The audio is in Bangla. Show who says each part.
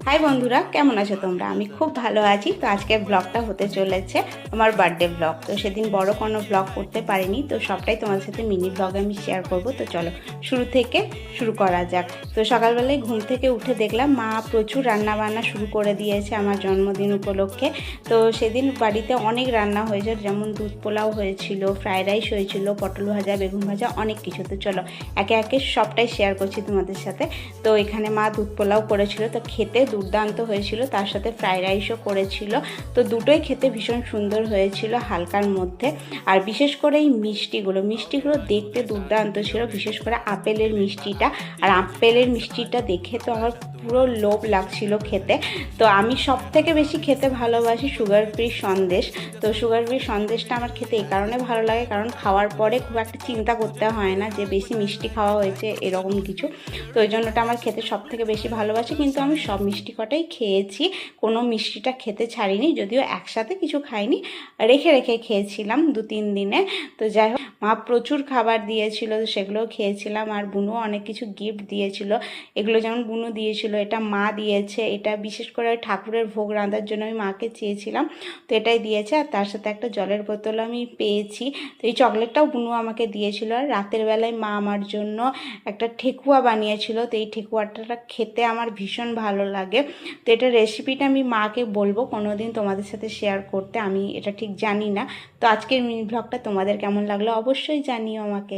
Speaker 1: হাই বন্ধুরা, কেমন আছো তোমরা? আমি খুব ভালো আছি। তো আজকের ব্লগটা হতে চলেছে আমার বার্থডে ব্লগ। তো সেদিন বড় কোনো ব্লগ করতে পারিনি, তো সবটাই তোমাদের সাথে মিনি ব্লগে আমি শেয়ার করব। তো চলো শুরু থেকে শুরু করা যাক। তো সকালবেলায় ঘুম থেকে উঠে দেখলাম মা প্রচুর রান্না বান্না শুরু করে দিয়েছে আমার জন্মদিন উপলক্ষে। তো সেদিন বাড়িতে অনেক রান্না হয়েছে, যেমন দুধ পোলাও হয়েছিল, ফ্রাইড রাইস হয়েছিল, পটল ভাজা, বেগুন ভাজা, অনেক কিছু। তো চলো একে একে সবটাই শেয়ার করছি তোমাদের সাথে। তো এখানে মা দুধ পোলাও করেছিল, তো খেতে দুর্দান্ত হয়েছিল। তার সাথে ফ্রাইড রাইসও করেছিল। তো দুটোই খেতে ভীষণ সুন্দর হয়েছিল, হালকার মধ্যে। আর বিশেষ করে এই মিষ্টিগুলো দেখতে দুর্দান্ত ছিল, বিশেষ করে আপেলের মিষ্টিটা। আর আপেলের মিষ্টিটা দেখে তো আমার পুরো লোভ লাগছিল খেতে। তো আমি সব থেকে বেশি খেতে ভালোবাসি সুগার ফ্রি সন্দেশ। তো সুগার ফ্রি সন্দেশটা আমার খেতে এই কারণে ভালো লাগে, কারণ খাওয়ার পরে খুব একটা চিন্তা করতে হয় না যে বেশি মিষ্টি খাওয়া হয়েছে এরকম কিছু। তো ওই জন্যটা আমার খেতে সব থেকে বেশি ভালোবাসি। কিন্তু আমি সব মিষ্টি কটাই খেয়েছি, কোনো মিষ্টিটা খেতে ছাড়িনি, যদিও একসাথে কিছু খাইনি, রেখে রেখে খেয়েছিলাম 2-3 দিনে। তো যাই হোক, মা প্রচুর খাবার দিয়েছিল, সেগুলোও খেয়েছিলাম। আর বুনু অনেক কিছু গিফট দিয়েছিল। এগুলো যেমন বুনু দিয়েছিল, এটা মা দিয়েছে, এটা বিশেষ করে ঠাকুরের ভোগ রাঁধার জন্য আমি মাকে চেয়েছিলাম, তো এটাই দিয়েছে। আর তার সাথে একটা জলের বোতল আমি পেয়েছি। তো এই চকলেটটাও বুনু আমাকে দিয়েছিল। আর রাতের বেলায় মা আমার জন্য একটা ঠেকুয়া বানিয়েছিল। তো এই ঠেকুয়াটা খেতে আমার ভীষণ ভালো লাগে। তো এটার রেসিপিটা আমি মাকে বলবো কোনো দিন তোমাদের সাথে শেয়ার করতে, আমি এটা ঠিক জানি না। তো আজকের মিনি ব্লগটা তোমাদের কেমন লাগলো অবশ্যই জানিও আমাকে।